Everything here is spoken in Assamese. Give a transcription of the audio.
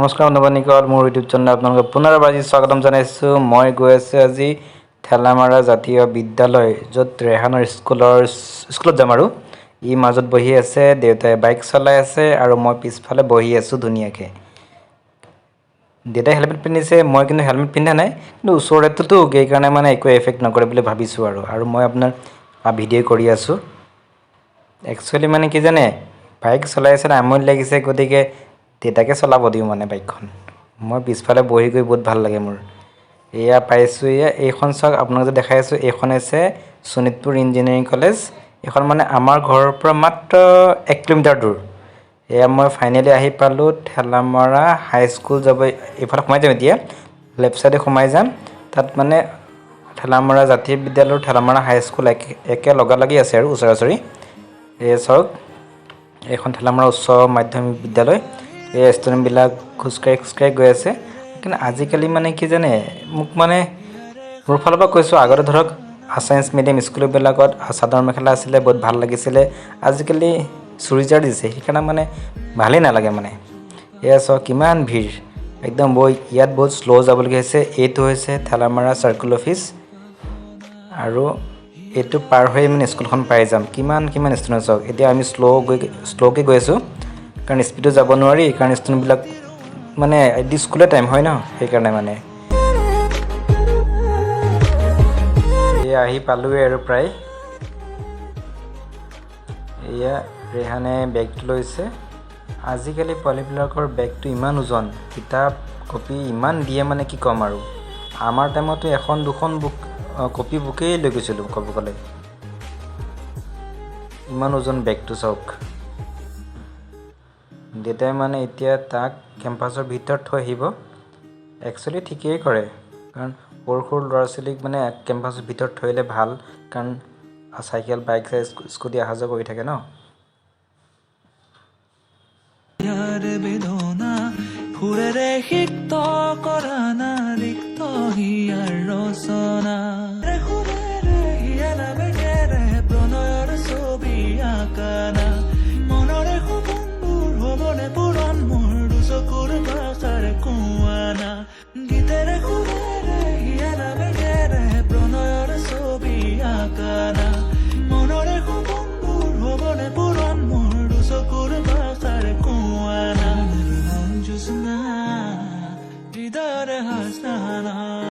নমস্কাৰ বন্ধুবান্ধৱীসকল, মোৰ ইউটিউব চেনেল আপোনালোকক পুনৰবাৰ স্বাগতম জনাইছোঁ। মই গৈ আছোঁ আজি ঠেলামাৰা জাতীয় বিদ্যালয়, য'ত ৰেহানৰ স্কুলত যাম আৰু ই মাজত বহি আছে, দেউতাই বাইক চলাই আছে আৰু মই পিছফালে বহি আছোঁ ধুনীয়াকৈ। দেউতাই হেলমেট পিন্ধিছে, মই কিন্তু হেলমেট পিন্ধা নাই, কিন্তু ওচৰতেতো সেইকাৰণে মানে একো এফেক্ট নকৰে বুলি ভাবিছোঁ আৰু মই আপোনাৰ ভিডিঅ' কৰি আছোঁ। একচুৱেলি মানে কি জানে, বাইক চলাই আছে আমনি লাগিছে, গতিকে দেউতাকে চলাব দিওঁ মানে বাইকখন। মই পিছফালে বহি গৈ বহুত ভাল লাগে মোৰ। এয়া পাইছোঁ, এইখন চাওক, আপোনাক যে দেখাই আছোঁ, এইখন হৈছে শোণিতপুৰ ইঞ্জিনিয়াৰিং কলেজ। এইখন মানে আমাৰ ঘৰৰ পৰা মাত্ৰ 1 কিলোমিটাৰ দূৰ। এয়া মই ফাইনেলি আহি পালোঁ ঠেলামৰা হাইস্কুল যাব। এইফালে সোমাই যাম এতিয়া, লেফ্ট ছাইডে সোমাই যাম। তাত মানে ঠেলামৰা জাতীয় বিদ্যালয়, ঠেলামৰা হাইস্কুল একে লগালগি আছে আৰু ওচৰা-ওচৰি। এয়া চাওক, এইখন ঠেলামৰা উচ্চ মাধ্যমিক বিদ্যালয়। এই ষ্টুডেণ্টবিলাক খোজকাঢ়ি গৈ আছে। কিন্তু আজিকালি মানে কি জানে, মোক মানে মোৰ ফালৰ পৰা কৈছোঁ, আগতে ধৰক আছামিছ মিডিয়াম স্কুলবিলাকত চাদৰ মেখেলা আছিলে, বহুত ভাল লাগিছিলে। আজিকালি চুৰিজাৰ দিছে, সেইকাৰণে মানে ভালেই নালাগে মানে। এয়া চাওক কিমান ভিৰ, একদম ইয়াত বহুত শ্ল' যাবলগীয়া হৈছে। এইটো হৈছে ঠেলামৰা চাৰ্কুল অফিচ, আৰু এইটো পাৰ হৈ মানে স্কুলখন পাই যাম। কিমান ষ্টুডেণ্ট চাওক। এতিয়া আমি শ্ল'কৈ গৈ আছোঁ, কাৰণ স্পীডত যাব নোৱাৰি, কাৰণ ষ্টুডেণ্টবিলাক মানে স্কুলৰ টাইম হয় ন, সেইকাৰণে মানে। এয়া আহি পালোঁৱে আৰু প্ৰায়। এয়া ৰেহানে বেগটো লৈছে। আজিকালি পোৱালিবিলাকৰ বেগটো ইমান ওজন, কিতাপ কপি ইমান দিয়ে মানে কি ক'ম আৰু। আমাৰ টাইমতো 1-2খন কপি বুকেই লৈ গৈছিলোঁ ক'ব গ'লে। ইমান ওজন বেগটো চাওক। দেউতাই মানে এতিয়া তাক কেম্পাছৰ ভিতৰত থৈ আহিব। একচুৱেলি ঠিকেই কৰে, কাৰণ সৰু ল'ৰা ছোৱালীক মানে কেম্পাছৰ ভিতৰত থৈ আহিলে ভাল, কাৰণ চাইকেল, বাইক, স্কুটি অহা যোৱা কৰি থাকে ন। ফুৰেৰে সিক্ত কৰা না ৰিক্ত হিয়াৰ ৰচনা।